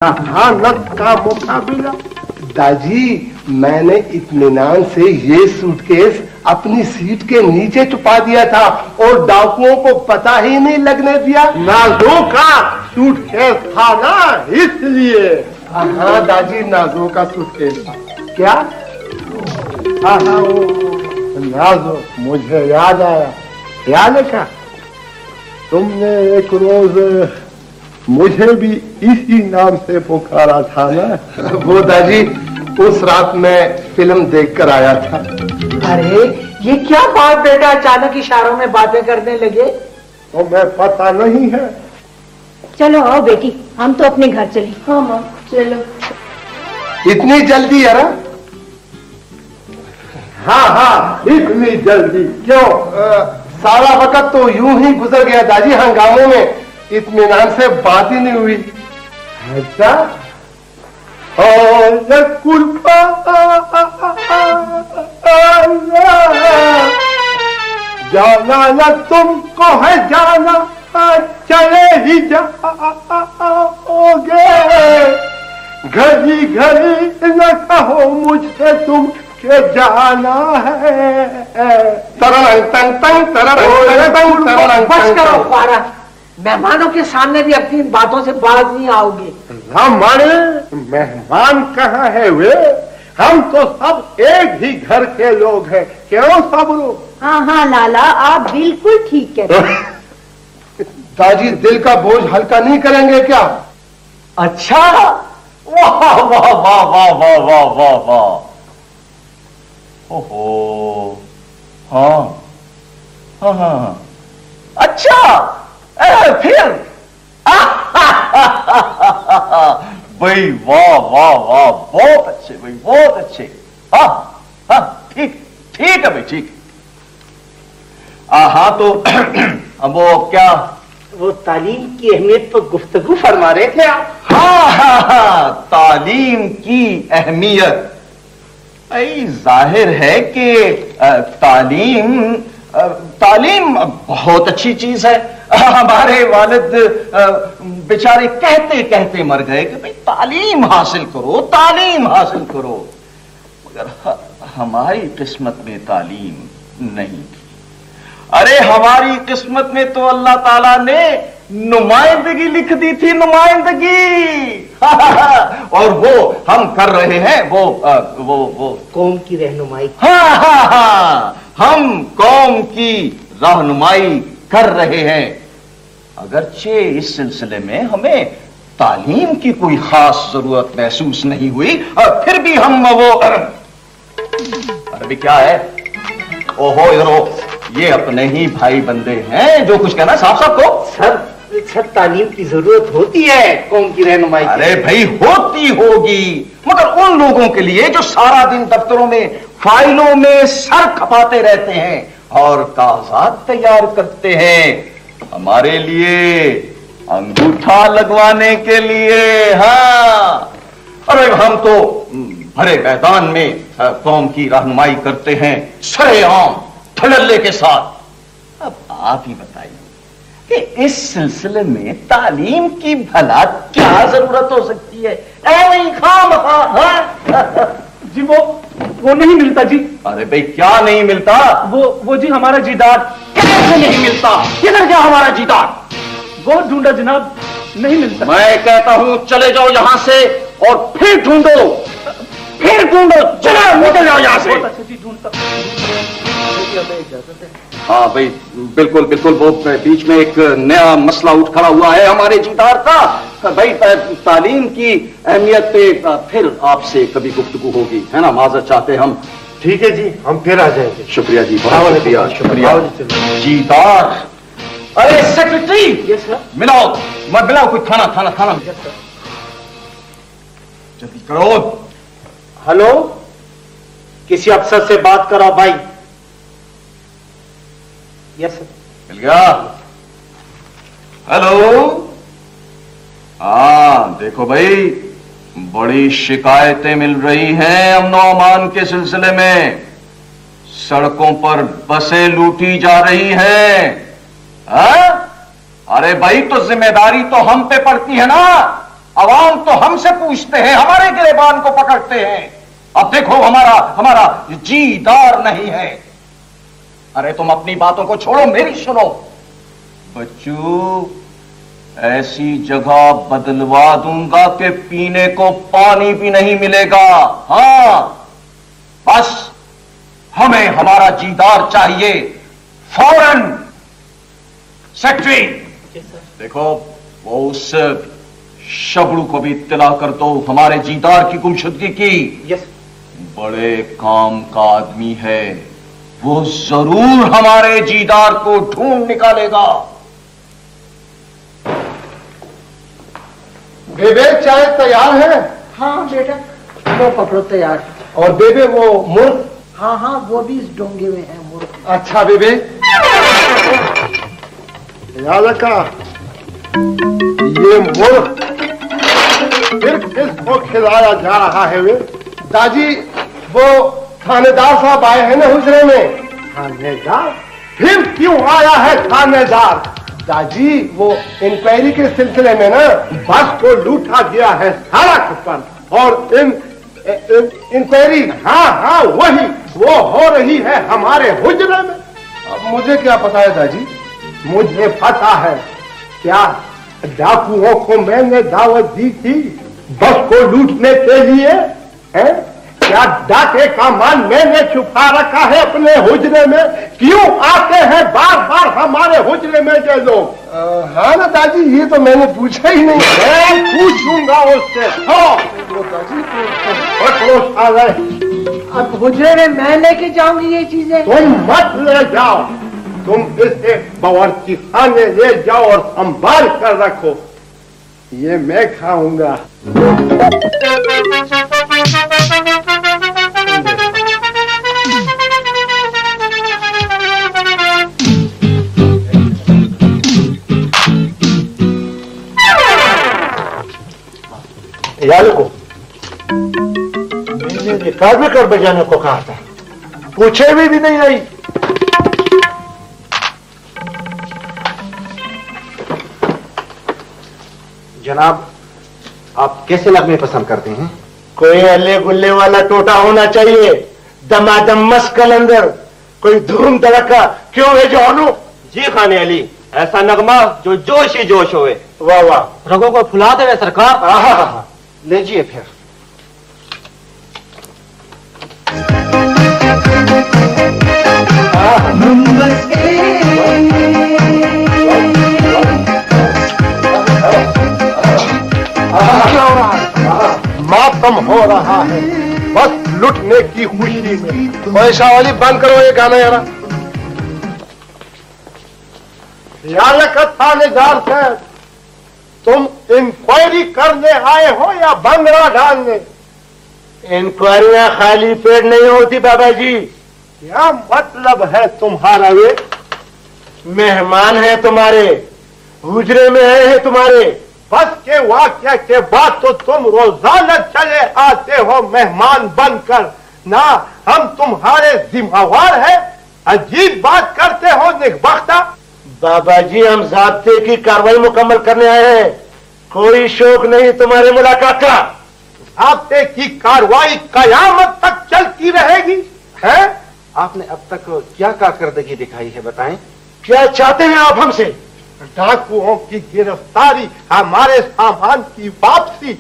जहानत का मुकाबला। दादी, मैंने इत्मीनान से ये सूटकेस अपनी सीट के नीचे छुपा दिया था और डाकुओं को पता ही नहीं लगने दिया। नाजो का सूटकेस था ना, इसलिए। हाँ दादी, नाजो का सूटकेस था। क्या? हाँ वो नाजो, मुझे याद आया। याद है क्या? तुमने एक रोज मुझे भी इसी नाम से पुकारा था ना। वो दादी, उस रात मैं फिल्म देखकर आया था। अरे ये क्या बात बेटा, अचानक इशारों में बातें करने लगे? तो मैं पता नहीं है। चलो आओ बेटी, हम तो अपने घर चले। हाँ माँ चलो। इतनी जल्दी यार? हाँ इतनी जल्दी क्यों? सारा वक्त तो यूं ही गुजर गया दादी हंगामों में, इत्मीनान से बात ही नहीं हुई। ऐसा? और जाना न तुमको है जाना, चले ही जाओगे। घड़ी घड़ी न कहो मुझसे तुम के जाना है। बस करो पारा, मेहमानों के सामने भी अपनी बातों से बाज नहीं आओगे। हमारे मेहमान कहाँ है वे? हम तो सब एक ही घर के लोग हैं। क्यों सबरू? हाँ लाला, आप बिल्कुल ठीक कह रहे हैं। दादी, दिल का बोझ हल्का नहीं करेंगे क्या? अच्छा, वाह वाह वाह वाह वाह वाह वाह वाह। ओहो, हाँ हाँ हाँ, अच्छा फिर भाई, वाह वाह वाह, बहुत अच्छे भाई, बहुत अच्छे। हाँ हाँ, ठीक ठीक है भाई, ठीक। हाँ तो अब वो क्या, वो तालीम की अहमियत पर गुफ्तगू फरमा रहे थे आप? हाँ, तालीम की अहमियत। जाहिर है कि तालीम बहुत अच्छी चीज है। हमारे वालिद बेचारे कहते कहते मर गए कि भाई तालीम हासिल करो, तालीम हासिल करो, मगर हमारी किस्मत में तालीम नहीं थी। अरे हमारी किस्मत में तो अल्लाह ताला ने नुमाइंदगी लिख दी थी, नुमाइंदगी। और वो हम कर रहे हैं, वो कौम की रहनुमाई। हाँ, हम कौम की रहनुमाई कर रहे हैं। अगरचे इस सिलसिले में हमें तालीम की कोई खास जरूरत महसूस नहीं हुई, फिर भी हम वो अरे क्या है, ओहो इधर, ये अपने ही भाई बंदे हैं, जो कुछ कहना साफ साफ को। सर तालीम की जरूरत होती है कौम की रहनुमाई। अरे भाई होती होगी, मगर उन लोगों के लिए जो सारा दिन दफ्तरों में फाइलों में सर खपाते रहते हैं और कागजात तैयार करते हैं, हमारे लिए अंगूठा लगवाने के लिए। हाँ, अरे हम तो भरे मैदान में कौम की रहनुमाई करते हैं, सरेआम धड़ल्ले के साथ। अब आप ही बताइए कि इस सिलसिले में तालीम की भला क्या जरूरत हो सकती है? जी वो नहीं मिलता जी। अरे भाई क्या नहीं मिलता? वो जी हमारा जीदार। कैसे नहीं मिलता? किधर गया हमारा जीदार? बहुत ढूंढा जनाब, नहीं मिलता। मैं कहता हूं चले जाओ यहां से और फिर ढूंढो, फिर ढूंढो, चलो निकल जाओ यहां से। अच्छा जी, ढूंढता। हाँ भाई, बिल्कुल बिल्कुल, वो बीच में एक नया मसला उठ खड़ा हुआ है हमारे जीदार का। भाई तालीम की अहमियत पे फिर आपसे कभी गुफ्तगू होगी, है ना? माजरत चाहते हम। ठीक है जी, हम फिर आ जाएंगे। शुक्रिया जी, बहुत शुक्रिया, शुक्रिया जीदार। अरे सेक्रेटरी, मिलाओ, मत मिलाओ, कोई खाना खाना खाना जल्दी करो। हेलो, किसी अफसर से बात कराओ भाई। Yes sir. मिल गया? हेलो, हाँ देखो भाई, बड़ी शिकायतें मिल रही हैं अमन और अमान के सिलसिले में। सड़कों पर बसें लूटी जा रही हैं। अरे भाई, तो जिम्मेदारी तो हम पे पड़ती है ना। अवाम तो हमसे पूछते हैं, हमारे गिरेबान को पकड़ते हैं। अब देखो हमारा जीदार नहीं है। अरे तुम अपनी बातों को छोड़ो, मेरी सुनो। बच्चू, ऐसी जगह बदलवा दूंगा कि पीने को पानी भी नहीं मिलेगा। हां, बस हमें हमारा जीदार चाहिए फौरन। सेक्रेटरी, देखो वो उस शबड़ू को भी इत्तला कर दो हमारे जीदार की गुमशुदगी की। यस। बड़े काम का आदमी है, वो जरूर हमारे जीदार को ढूंढ निकालेगा। बेबे, चाय तैयार है? हाँ बेटा, वो पकड़ो तैयार। और बेबे वो मुर्ग? हाँ हाँ, वो भी इस डोंगे में है मुर्ग। अच्छा बेबे। याद रखा, ये मुर्ग फिर किसको खिलाया जा रहा है? वे दादी, वो थानेदार साहब आए हैं ना हुजरे में। थानेदार? फिर क्यों आया है थानेदार? दादी, वो इंक्वायरी के सिलसिले में ना बस को लूटा गया है सड़क पर, और इंक्वायरी। हाँ हाँ, वही वो हो रही है हमारे हुजरे में। अब मुझे क्या पता है दादी? मुझे पता है। क्या डाकुओं को मैंने दावत दी थी बस को लूटने के लिए? है क्या डाके का माल मैंने छुपा रखा है अपने हुजरे में? क्यों आते हैं बार बार हमारे हुजरे में ये लोग? हाँ ना दादी, ये तो मैंने पूछा ही नहीं। मैं पूछूंगा उससे। अब हुजरे में मैं लेके जाऊंगी ये चीजें। तुम मत ले जाओ, तुम इसे बावर्ची खाने ले जाओ और संभाल कर रखो, ये मैं खाऊंगा। यार को मैंने रिकॉर्ड में कर बजाने को कहा था, पूछे भी नहीं आई। जनाब, आप कैसे नगमे पसंद करते हैं? कोई अल्ले गुल्ले वाला टोटा होना चाहिए, दमादम मस्त कलंदर, कोई धूम धड़का। क्यों है जौनू? जी खाने अली, ऐसा नगमा जो जोश ही जोश होए। वाह वाह, रगों को फुला देवे सरकार। लीजिए फिर। मातम हो रहा है बस लुटने की खुशी में। पैसा वाली बंद करो ये गाना यार। थानेदार साहब, तुम इंक्वायरी करने आए हो या बंगला डालने? इंक्वायरियां खाली पेट नहीं होती बाबा जी। क्या मतलब है तुम्हारा? वे मेहमान है तुम्हारे, हुजरे में आए हैं तुम्हारे। बस के वाक्य के बाद तो तुम रोजाना चले आते हो मेहमान बनकर ना। हम तुम्हारे जिम्मेवार हैं, अजीब बात करते हो निगबख्ता। बाबा जी, हम ज़ाब्ते की कार्रवाई मुकम्मल करने आए हैं, कोई शौक नहीं तुम्हारे मुलाकात का। ज़ाब्ते की कार्रवाई कयामत तक चलती रहेगी है? आपने अब तक क्या कारकर्दगी दिखाई है, बताएं। क्या चाहते हैं आप हमसे? डाकुओं की गिरफ्तारी, हमारे सामान की वापसी।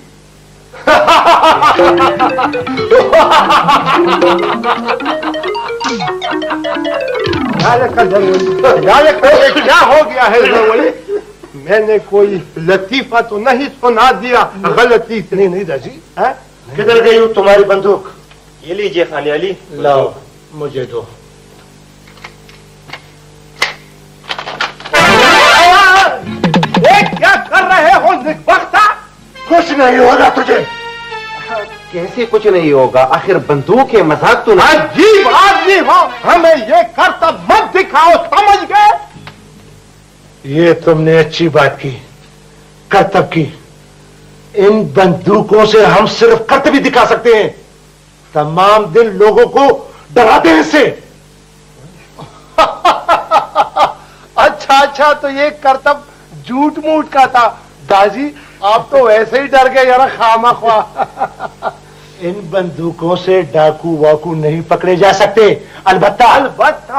क्या हो गया है जरवली? मैंने कोई लतीफा तो नहीं सुना दिया गलती से? नहीं दादी। किधर गई हो तुम्हारी बंदूक? ये लीजिए खाने अली। लाओ, मुझे दो। क्या कर रहे हो निगबख्ता? कुछ नहीं होगा तुझे। कैसे कुछ नहीं होगा? आखिर बंदूक है, मजाक तो नहीं। अजीब आदमी हो, हमें ये करतब मत दिखाओ, समझ गए? ये तुमने अच्छी बात की, करतब की। इन बंदूकों से हम सिर्फ करतब ही दिखा सकते हैं, तमाम दिन लोगों को डराते हैं इससे। अच्छा, तो ये करतब झूठ मूठ का था। दादी, आप तो वैसे ही डर गए यार खामा ख्वा। इन बंदूकों से डाकू वाकू नहीं पकड़े जा सकते। अलबत्ता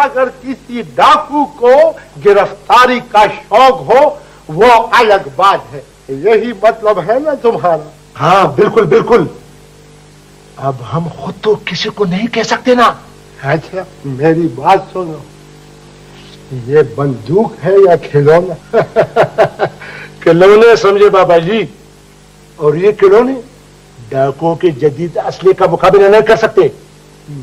अगर किसी डाकू को गिरफ्तारी का शौक हो वो अलग बात है। यही मतलब है ना तुम्हारा? हाँ बिल्कुल बिल्कुल। अब हम खुद तो किसी को नहीं कह सकते ना। अच्छा मेरी बात सुनो, ये बंदूक है या खिलौना? खिलौने समझे बाबा जी, और ये खिलौने डाकुओं के जदीद असले का मुकाबला नहीं कर सकते।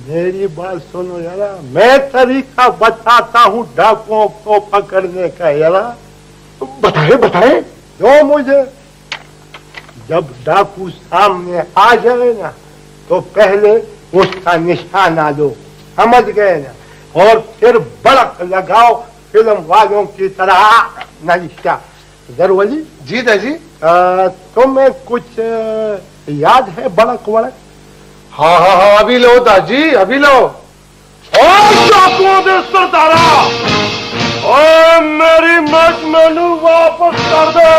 मेरी बात सुनो यारा, मैं तरीका बताता हूँ डाकुओं को पकड़ने का यारा। बताए बताए। जो मुझे जब डाकू सामने आ जाए ना तो पहले उसका निशाना लो, समझ गए ना? और फिर बड़क लगाओ फिल्म वालों की तरह नक्शा। जरूरी जी दादी। तुम्हें कुछ याद है बड़क वड़क? हाँ हाँ हाँ अभी लो दादी अभी लो। और डाकुओं दे सरदारा, और मेरी मत मैनू वापस कर दे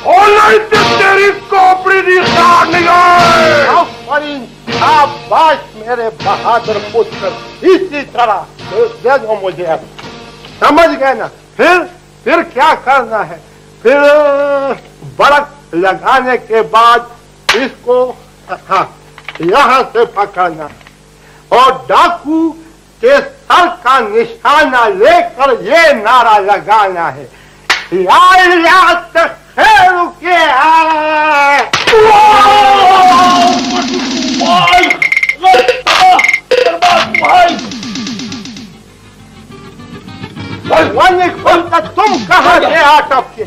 और नहीं तो तेरी खोपड़ी दी साड़ निकाल। शाबाश मेरे बहादुर पुत्र, इसी तरह दे दो मुझे। अब समझ गए ना? फिर क्या करना है? फिर बड़क लगाने के बाद इसको हाँ यहाँ से पकड़ना और डाकू के सर का निशाना लेकर ये नारा लगाना है, रुके तुम कहाँ से आटक के?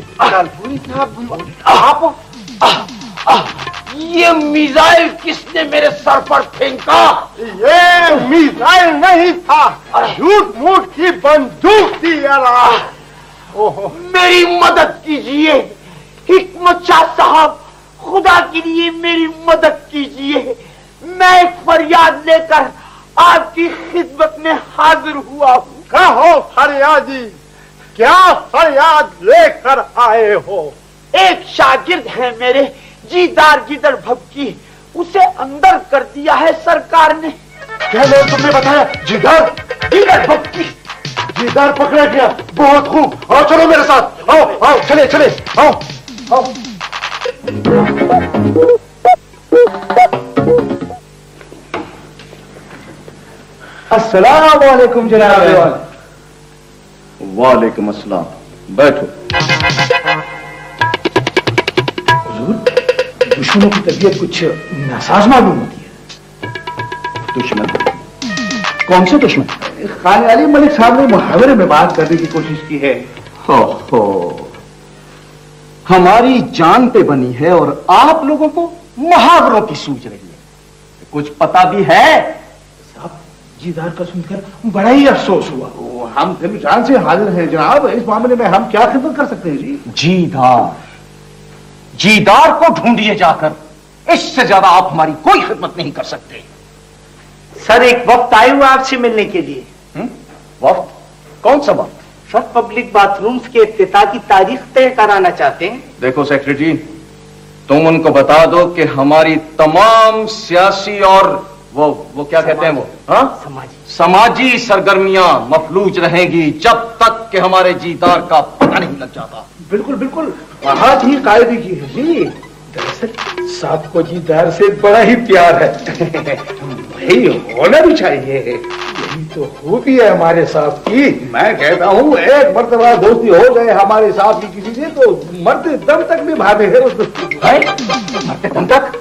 ये मिसाइल किसने मेरे सर पर फेंका? ये मिसाइल नहीं था, झूठ मूठ की बंदूक थी यार। ओहो मेरी मदद कीजिए हिकमत शाह साहब, खुदा के लिए मेरी मदद कीजिए। मैं एक फरियाद लेकर आपकी खिदमत में हाजिर हुआ हूँ। कहो फरियादी, क्या फरियाद लेकर आए हो? एक शागिर्द है मेरे जीदार गिदड़ भक्की, उसे अंदर कर दिया है सरकार ने। क्या नाम तुमने बताया? जीदार गिदड़ भक्की। जीदार पकड़ा गया, बहुत खूब। आओ चलो मेरे साथ, आओ आओ चले चले आओ आओ। अस्सलाम वालेकुम जनाब। वालेकुम अस्सलाम, बैठो। दुश्मनों की तबीयत कुछ नासाज मालूम होती है। दुश्मन? कौन से दुश्मन? खान अली मलिक साहब ने मुहावरे में बात करने की कोशिश की है। हो हमारी जान पे बनी है और आप लोगों को मुहावरों की सूझ रही है। कुछ पता भी है? साहब जीदार का सुनकर बड़ा ही अफसोस हुआ। हम दिल जान से हाजिर हैं जनाब, इस मामले में हम क्या खिदमत कर सकते हैं जी? जीदार को ढूंढिए जाकर, इससे ज्यादा आप हमारी कोई खिदमत नहीं कर सकते। सर एक वक्त आए हुआ आपसे मिलने के लिए। वक्त? कौन सा वक्त? सर पब्लिक बाथरूम्स के इफ्तिताह की तारीख तय कराना चाहते हैं। देखो सेक्रेटरी, तुम उनको बता दो कि हमारी तमाम सियासी और वो क्या कहते हैं वो समाजी सरगर्मियां मफलूज रहेंगी जब तक कि हमारे जीदार का पता नहीं लग जाता। बिल्कुल बिल्कुल, बहुत ही कायदे की है जी। दरअसल साहब को जीदार से बड़ा ही प्यार है। भाई होना भी चाहिए, यही तो खूबी है हमारे साहब की। मैं कहता हूँ एक मर्तबा दोस्ती हो जाए हमारे साहब की किसी से तो मरते दम तक भी भागे है उसको। मरते दम तक?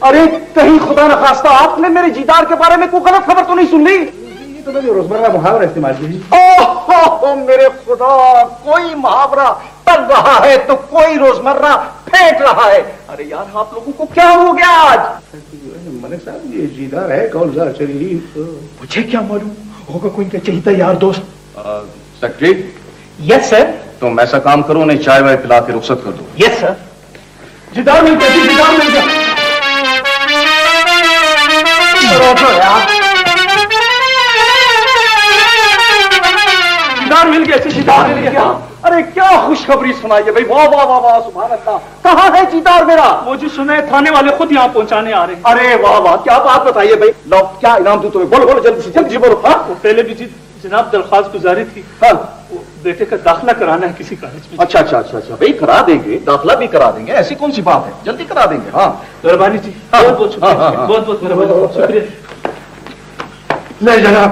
अरे कहीं खुदा न खास्ता आपने मेरे जीदार के बारे में कोई गलत खबर तो नहीं सुन ली? ये तो मैंने रोजमर्रा मुहावरा इस्तेमाल की। ओह मेरे खुदा, कोई मुहावरा पढ़ रहा है तो कोई रोजमर्रा फेंक रहा है। अरे यार आप लोगों को क्या हो गया आज? मलिक साहब ये जीदार है कौन सा? चलिए मुझे क्या मालूम, होगा कोई इनका चहीता यार दोस्त। सेक्रेटरी। Yes sir. तुम ऐसा काम करो, उन्हें चाय वाय पिला के रुखसत कर दो। Yes sir. जीदार मिल गया, जीदार मिल गया। जीदार मिल गया, जीदार मिल गया। अरे क्या खुश खुशखबरी सुनाइए भाई। वाह वाह वाह वाह, सुभान अल्लाह। कहाँ है जीदार मेरा? वो जी सुने थाने वाले खुद यहाँ पहुँचाने आ रहे हैं। अरे वाह वाह, क्या बात बताइए भाई। लो क्या इनाम दूं तुम्हें? बोलो बोलो जल्दी से, जल्दी बोलो। हाँ पहले भी जी जनाब दरख्वास्त गुजारी थी। हाँ बेटे का दाखिला कराना है किसी कॉलेज में। अच्छा अच्छा अच्छा अच्छा भाई, करा देंगे, दाखिला भी करा देंगे, ऐसी कौन सी बात है, जल्दी करा देंगे। हाँ मेहरबानी जी, हाँ, बहुत बहुत शुक्रिया, हाँ, हाँ, बहुत बहुत मेहरबानी, शुक्रिया। नहीं जनाब,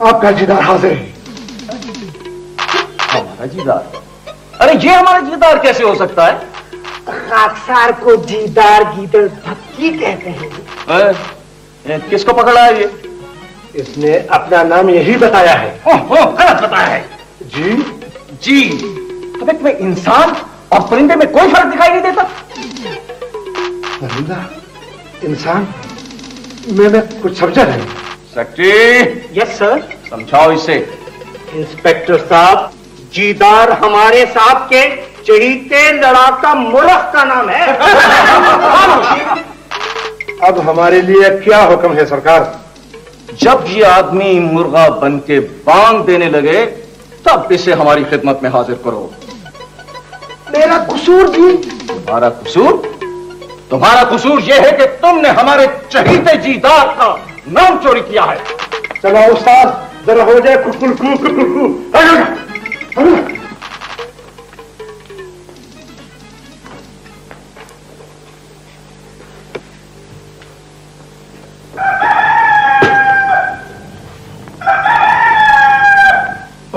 आपका जीदार हाजिर है। हमारा जीदार? अरे ये हमारा जीदार कैसे हो सकता है? खाकसार को जीदार गीदड़ भक्की कहते हैं। किसको पकड़ा है ये? इसने अपना नाम यही बताया है। गलत बताया है जी जी। अबे तुम्हें इंसान और परिंदे में कोई फर्क दिखाई नहीं देता? परिंदा इंसान मैं कुछ समझा नहीं। सेक्रेटरी। Yes sir. समझाओ इसे। इंस्पेक्टर साहब, जीदार हमारे साहब के चहीते लड़ाका मुर्ख का नाम है। अब हमारे लिए क्या हुक्म है सरकार? जब ये आदमी मुर्गा बन के बांग देने लगे तब इसे हमारी खिदमत में हाजिर करो। मेरा कसूर जी? तुम्हारा कसूर? तुम्हारा कसूर यह है कि तुमने हमारे चहीते जीदार का नाम चोरी किया है। चलो उस्ताद, जरा हो जाए कुकु।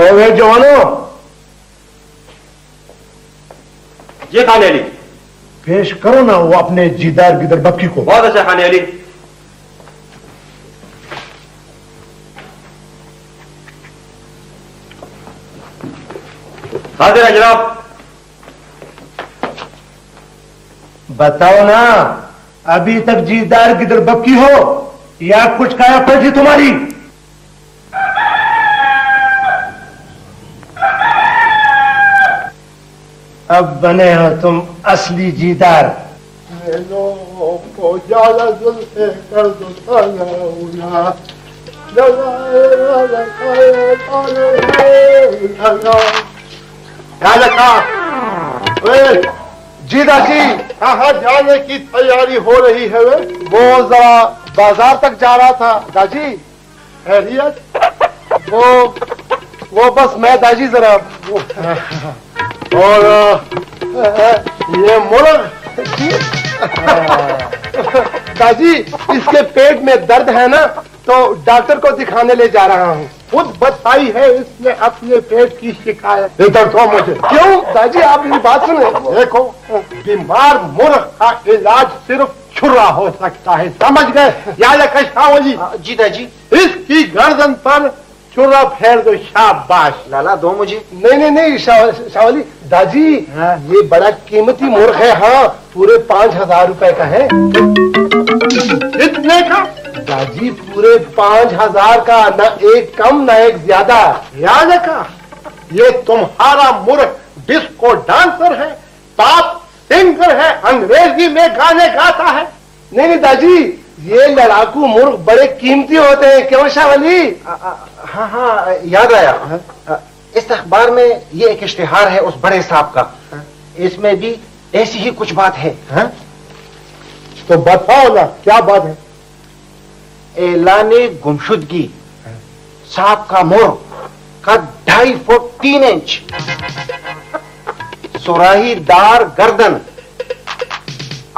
ओए जवानों, ये खाने अली। पेश करो ना वो अपने जीदार गिदड़ बक्की को। बहुत अच्छा खाने अली। हाजिर है जनाब। बताओ ना, अभी तक जीदार गिदड़ बक्की हो या कुछ काया पलटी तुम्हारी? अब बने हो तुम असली जीदार। जीदा जी कहाँ जाने की तैयारी हो रही है? वो जरा बाजार तक जा रहा था दाजी। खैरियत? वो बस मैं दाजी जरा और ये मुर्ग दाजी, इसके पेट में दर्द है ना, तो डॉक्टर को दिखाने ले जा रहा हूँ। खुद बताई है इसने अपने पेट की शिकायत। इधर तो मुझे क्यों दादी, आप मेरी बात सुने। देखो, बीमार मुर्ग का इलाज सिर्फ छुरा हो सकता है, समझ गए? याद है शावली? जी दादी। इसकी गर्दन पर छुरा फेर दो, शाबाश। लाला दो मुझे। नहीं शावली दादी, ये बड़ा कीमती मुर्ग है। हाँ, पूरे 5,000 रुपए का है। इतने का? दादी पूरे 5,000 का, न एक कम न एक ज्यादा। याद रखा, ये तुम्हारा मुर्ग डिस्को डांसर है, पॉप सिंगर है, अंग्रेजी में गाने गाता है। नहीं दादी, ये लड़ाकू मुर्ग बड़े कीमती होते हैं, क्यों शावली? हाँ याद आया। इस अखबार में ये एक इश्तिहार है उस बड़े साहब का, इसमें भी ऐसी ही कुछ बात है। तो बताओ ना, क्या बात है? एलाने गुमशुदगी, साहब का मुर्ग का 2.5 फुट 3 इंच, सुराहीदार गर्दन,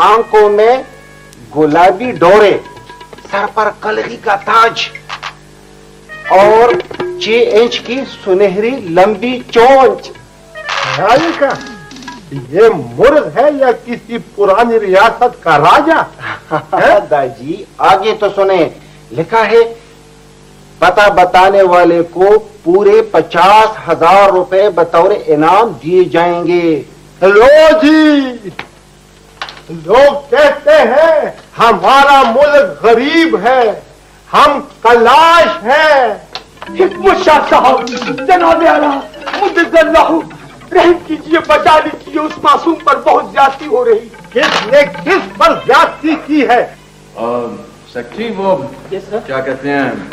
आंखों में गुलाबी डोरे, सर पर कलगी का ताज और 6 इंच की सुनहरी लंबी चोंच। का ये मुर्ग है या किसी पुरानी रियासत का राजा? दादी आगे तो सुने, लिखा है पता बताने वाले को पूरे 50,000 रुपए बतौर इनाम दिए जाएंगे। लो जी, लोग कहते हैं हमारा मुल्क गरीब है, हम कलाश है। हिकमत शाह साहब, जनाब आला, मुद्दल्लाहु, रहम कीजिए, बचा लीजिए, उस मासूम पर बहुत ज्यादती हो रही। किसने किस पर ज्यादती की है? सेक्रेटरी, वो क्या कहते हैं,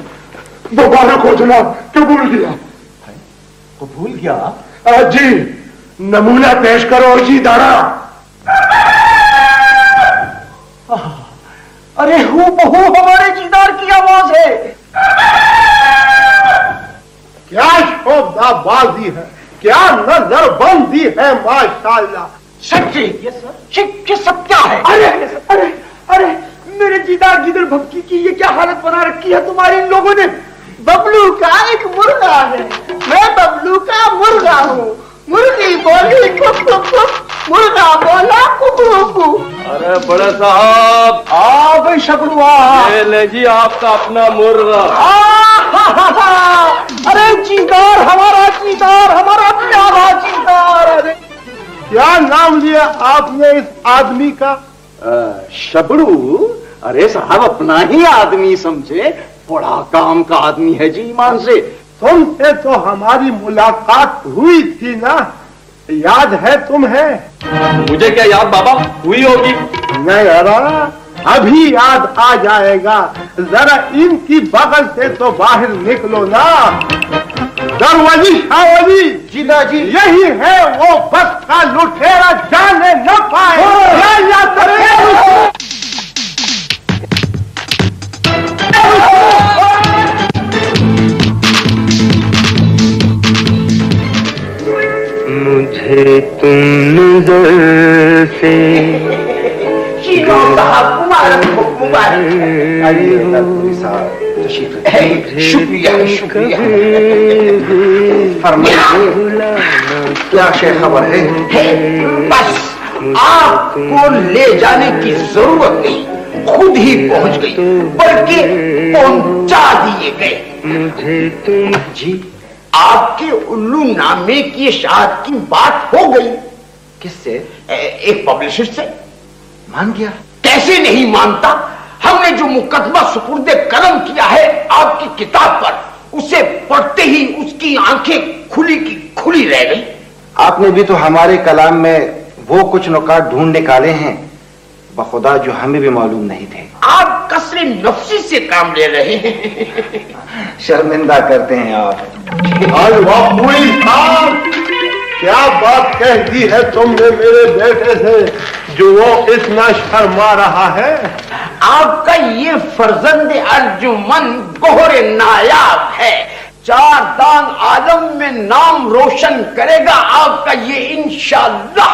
दोबारा को जनाब, कबूल किया। कबूल किया? जी, नमूना पेश करो जी दारा। अरे हूबहू हमारे जीदार की आवाज है। क्या शोभाबाजी है, क्या नजरबंदी है, माशाल्लाह। सच्ची ये सब क्या है? अरे अरे अरे मेरे दीदार की भक्ति की ये क्या हालत बना रखी है तुम्हारे इन लोगों ने। बबलू का एक मुर्गा है, मैं बबलू का मुर्गा हूँ। मुर्गी बोली कुक कुक कुक, मुर्गा बोला कुकू। अरे बड़े साहब आ भाई शकलुआ, ये ले जी आपका अपना मुर्गा। अरे जीदार, हमारा प्यारा जीदार। अरे क्या नाम लिया आपने इस आदमी का? शबड़ू। अरे साहब अपना ही आदमी समझे, बड़ा काम का आदमी है जी, ईमान से। तुमसे तो हमारी मुलाकात हुई थी ना, याद है तुम्हें? मुझे क्या याद बाबा, हुई होगी। नहीं अरे अभी याद आ जाएगा, जरा इनकी बगल से तो बाहर निकलो ना। दरवाजी शाहवली जीना जी, यही है वो बस का लुटेरा, जाने न पाए। मुझे तुम नजर से शुक्रिया शुक्रिया। क्या शेर खबर है? बस आपको ले जाने की जरूरत नहीं, खुद ही पहुंच गई, बल्कि पहुंचा दिए गए। मुझे तुम जी आपके उल्लू नामे की इशाअत की बात हो गई। किससे? एक पब्लिशर से। मान गया? कैसे नहीं मानता? हमने जो मुकदमा सुपुर्दे कलम किया है आपकी किताब पर, उसे पढ़ते ही उसकी आंखें खुली की खुली रह गई। आपने भी तो हमारे कलाम में वो कुछ नुकात ढूंढ निकाले हैं बखुदा जो हमें भी मालूम नहीं थे। आप कसरे नफ्सी से काम ले रहे हैं। शर्मिंदा करते हैं आप। क्या बात कह दी है तुमने मेरे बेटे से जो वो इतना शर्मा रहा है? आपका ये फर्जंद अर्जुमन गोहरे नायाब है, चार दान आलम में नाम रोशन करेगा आपका ये इंशाअल्लाह।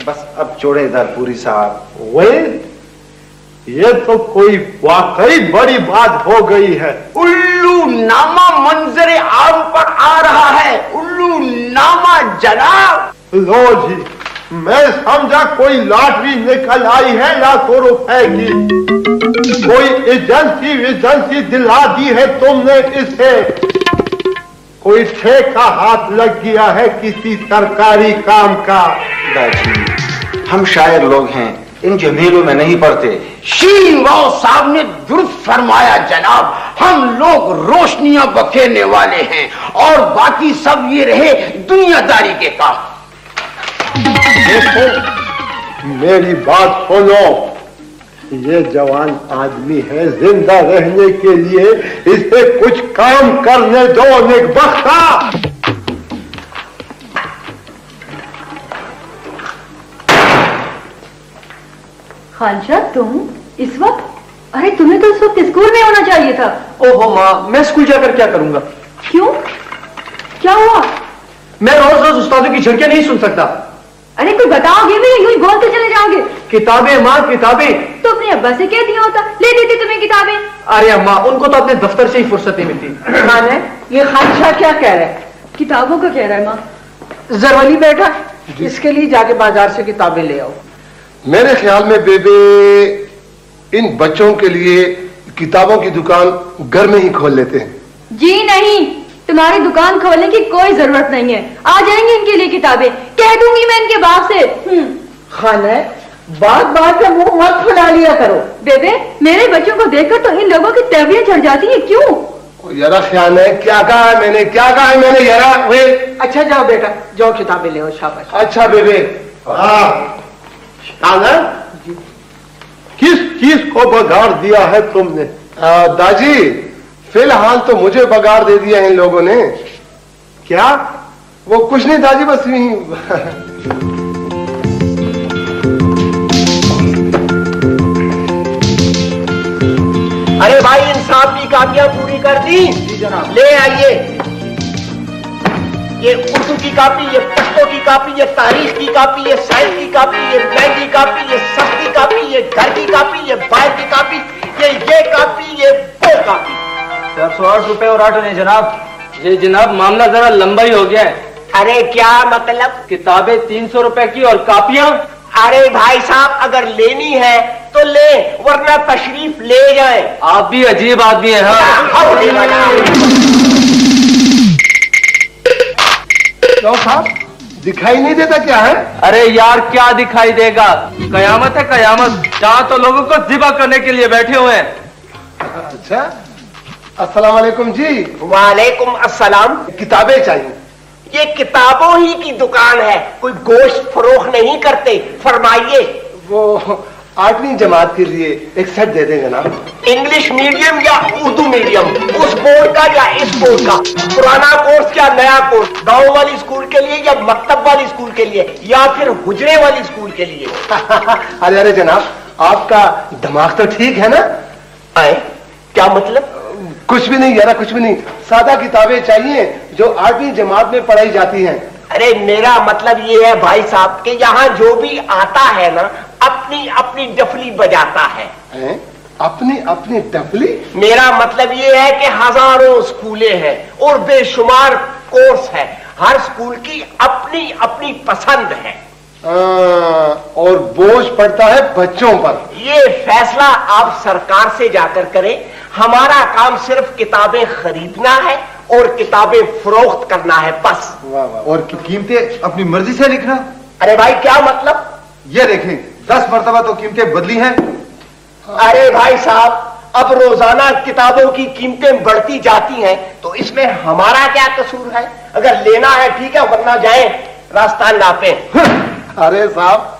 बस अब छोड़े दरपुरी साहब। वही ये तो कोई वाकई बड़ी बात हो गई है। उल्लू नामा मंजरे आम पर आ रहा है, उल्लू नामा जनाब। लो जी, मैं समझा कोई लॉटरी निकल आई है लाखों रुपए की, कोई एजेंसी दिला दी है तुमने इसे, कोई ठेका हाथ लग गया है किसी सरकारी काम का। दादी हम शायर लोग हैं, इन जमीलों में नहीं पड़ते। शीनवाओ साहब ने दुरुस्त फरमाया जनाब, हम लोग रोशनियां बखेरने वाले हैं और बाकी सब ये रहे दुनियादारी के काम। देखो मेरी बात सुनो, ये जवान आदमी है, जिंदा रहने के लिए इसे कुछ काम करने दो नेकबख्ता। खानशाह तुम इस वक्त? अरे तुम्हें तो इस वक्त स्कूल में होना चाहिए था। ओहो माँ, मैं स्कूल जाकर क्या करूंगा? क्यों, क्या हुआ? मैं रोज रोज उस्तादों की झड़कियां नहीं सुन सकता। अरे कोई बताओगे भी, यूं ही बोलते चले जाओगे। किताबें माँ, किताबें। तो अपने अब्बा से कह दिया होता, ले देते तुम्हें किताबें। अरे अम्मा, उनको तो अपने दफ्तर से ही फुर्सत नहीं मिलती। माने ये खानशाह क्या कह रहा है? किताबों का कह रहा है माँ। जरवली बेटा, इसके लिए जाके बाजार से किताबें ले आओ। मेरे ख्याल में बेबे इन बच्चों के लिए किताबों की दुकान घर में ही खोल लेते हैं। जी नहीं, तुम्हारी दुकान खोलने की कोई जरूरत नहीं है, आ जाएंगे इनके लिए किताबें, कह दूंगी मैं इनके बाप से। खाना बात बात में मुंह मत फुला लिया करो। बेबे मेरे बच्चों को देखकर तो इन लोगों की तबीयत चढ़ जाती है, क्यों? यारा ख्याल है, क्या कहा है मैंने, क्या कहा है मैंने यारा? वे अच्छा जाओ बेटा, जाओ किताबें ले आओ। शाबाश। अच्छा बेबे। किस चीज को बगाड़ दिया है तुमने? दाजी फिलहाल तो मुझे बगाड़ दे दिया इन लोगों ने। क्या वो कुछ नहीं दादी, बस यूं ही। अरे भाई इंसाफ की कापियां पूरी कर दी? जी जनाब। ले आइए, ये उर्दू की कापी, ये पश्तो की कापी, ये तारीख की कापी, ये साइंस की कापी, ये महंगी कापी, ये सस्ती कापी, ये घर की कापी, ये बाहर की कापी, ये कापी, ये वो कापी। 408 रुपए और 8 आने जनाब। ये जनाब मामला जरा लंबा ही हो गया है। अरे क्या मतलब? किताबें 300 रुपए की और कापियां? अरे भाई साहब, अगर लेनी है तो ले, वरना तशरीफ ले जाए। आप भी अजीब आदमी हैं। हाँ क्यों साहब, दिखाई नहीं देता क्या है? अरे यार क्या दिखाई देगा, कयामत है कयामत। जहाँ तो लोगों को जिबा करने के लिए बैठे हुए हैं। अच्छा, अस्सलाम वालेकुम जी। वालेकुम अस्सलाम। किताबें चाहिए। ये किताबों ही की दुकान है, कोई गोश्त फरोख्त नहीं करते। फरमाइए। वो 8वीं जमात के लिए एक सेट दे दें जनाब। इंग्लिश मीडियम या उर्दू मीडियम, उस बोर्ड का या इस बोर्ड का, पुराना कोर्स या नया कोर्स, गांव वाली स्कूल के लिए या मकतब वाली स्कूल के लिए या फिर हुजरे वाली स्कूल के लिए? अरे अरे जनाब, आपका दिमाग तो ठीक है ना? आए क्या मतलब? कुछ भी नहीं यारा, कुछ भी नहीं। सादा किताबें चाहिए जो 8वीं जमात में पढ़ाई जाती हैं। अरे मेरा मतलब ये है भाई साहब कि यहाँ जो भी आता है ना, अपनी अपनी डफली बजाता है। अपनी अपनी डफली? मेरा मतलब ये है कि हजारों स्कूलें हैं और बेशुमार कोर्स है, हर स्कूल की अपनी अपनी पसंद है। और बोझ पड़ता है बच्चों पर। ये फैसला आप सरकार से जाकर करें। हमारा काम सिर्फ किताबें खरीदना है और किताबें फरोख्त करना है, बस। वाह वाह। और कीमतें अपनी मर्जी से लिखना? अरे भाई क्या मतलब? ये देखें, 10 मरतबा तो कीमतें बदली हैं। अरे भाई साहब, अब रोजाना किताबों की कीमतें बढ़ती जाती हैं, तो इसमें हमारा क्या कसूर है? अगर लेना है ठीक है, वरना जाए रास्ता नापे। अरे साहब,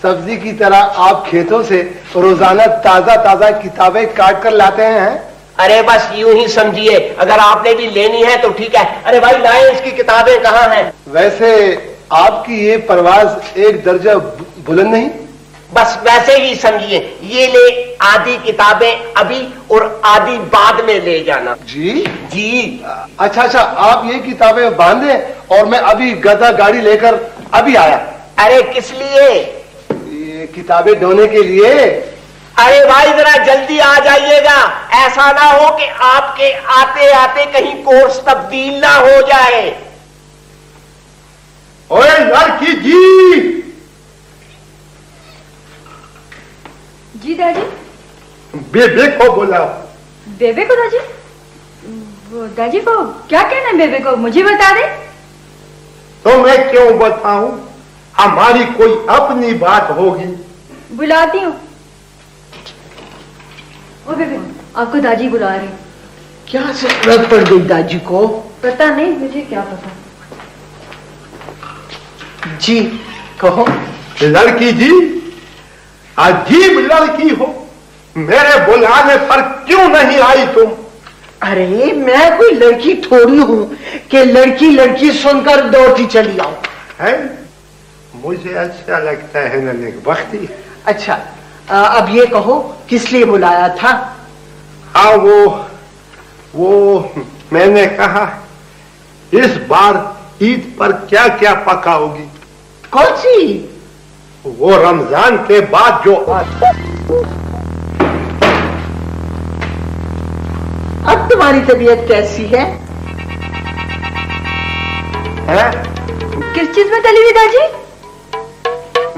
सब्जी की तरह आप खेतों से रोजाना ताजा ताजा किताबें काट कर लाते हैं? अरे बस यूं ही समझिए, अगर आपने भी लेनी है तो ठीक है। अरे भाई लाए, इसकी किताबें कहाँ हैं? वैसे आपकी ये परवाज एक दर्जा बुलंद नहीं? बस वैसे ही समझिए, ये ले आधी किताबें अभी और आधी बाद में ले जाना। जी जी। अच्छा अच्छा, आप ये किताबें बांधे और मैं अभी गधा गाड़ी लेकर अभी आया। अरे किस लिए? ये किताबें ढोने के लिए। अरे भाई जरा जल्दी आ जाइएगा, ऐसा ना हो कि आपके आते आते कहीं कोर्स तब्दील ना हो जाए। ओए लड़की जी। जी दादी। बेबे को बुलाओ। बेबे को दादी? वो दादी को क्या कहना है? बेबे को मुझे बता दे। तो मैं क्यों बताऊं? हमारी कोई अपनी बात होगी। बुलाती हूँ। ओ बेबे, आपको दादी बुला रही। क्या जरूरत पड़ गई दादी को? पता नहीं, मुझे क्या पता। जी कहो। लड़की जी, अजीब लड़की हो, मेरे बुलाने पर क्यों नहीं आई तुम? अरे मैं कोई लड़की थोड़ी हूं कि लड़की लड़की सुनकर दौड़ती चली आऊं। है? मुझे अच्छा लगता है ननेक बख्ती। अच्छा, अब ये कहो किस लिए बुलाया था? हाँ, वो मैंने कहा इस बार ईद पर क्या क्या पकाओगी? कौन सी? वो रमजान के बाद जो अब तुम्हारी तबीयत कैसी है? किस चीज में तली हुई दादी?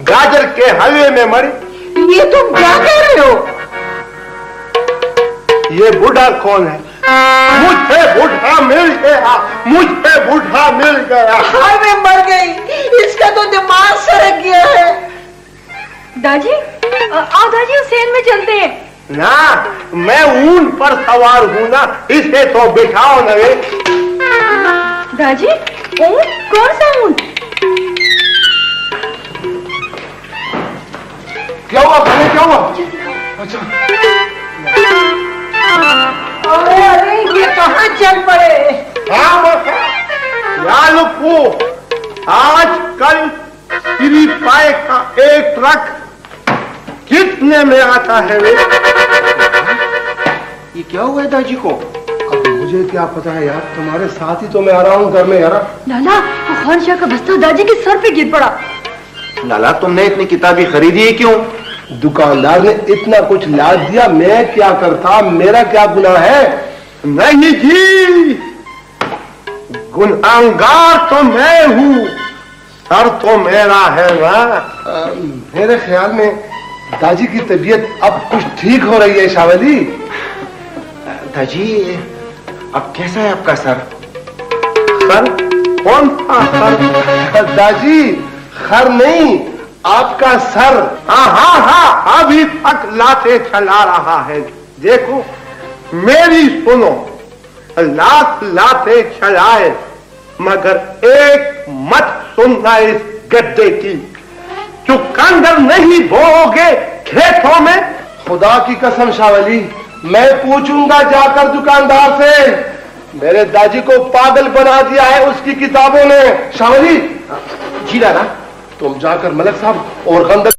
गाजर के हलवे में मरी। ये तुम क्या कह रहे हो? ये बूढ़ा कौन है? मुझे बूढ़ा मिल गया, मुझे बूढ़ा मिल गया। हाय मैं मर गई, इसका तो दिमाग सरक गया है। दादी आओ दादी, उस सेन में चलते हैं। ना, मैं ऊन पर सवार हूं ना, इसे तो बिठाओ न रे। दादी ऊन? कौन सा ऊन? क्या हुआ? क्या हुआ? अच्छा, अरे अरे ये कहाँ चल पड़े? हाँ यालुक हो, आजकल फ्री पाए का एक ट्रक कितने में आता है वे? ये क्या हुआ है दाजी को? अब मुझे क्या पता है यार, तुम्हारे साथ ही तो मैं आ रहा हूँ घर में यार। लाला, वो खान शाह का बस्ता दादी के सर पे गिर पड़ा। लाला तुमने इतनी किताबें खरीदी है क्यों? दुकानदार ने इतना कुछ लाद दिया, मैं क्या करता, मेरा क्या गुनाह है? नहीं जी, गुनहगार तो मैं हूँ, सर तो मेरा है ना। मेरे ख्याल में दादी की तबीयत अब कुछ ठीक हो रही है शावली। दाजी अब कैसा है आपका सर? सर? कौन सा सर? दादी खर नहीं, आपका सर। हाँ, अभी तक लाते चला रहा है। देखो मेरी सुनो, लाते चलाए मगर एक मत सुनना इस गड्ढे की। चुकंदर नहीं बोओगे खेतों में? खुदा की कसम शावली, मैं पूछूंगा जाकर दुकानदार से। मेरे दादी को पागल बना दिया है उसकी किताबों ने। शावली जी लाला, तुम जाकर मलक साहब और गंदर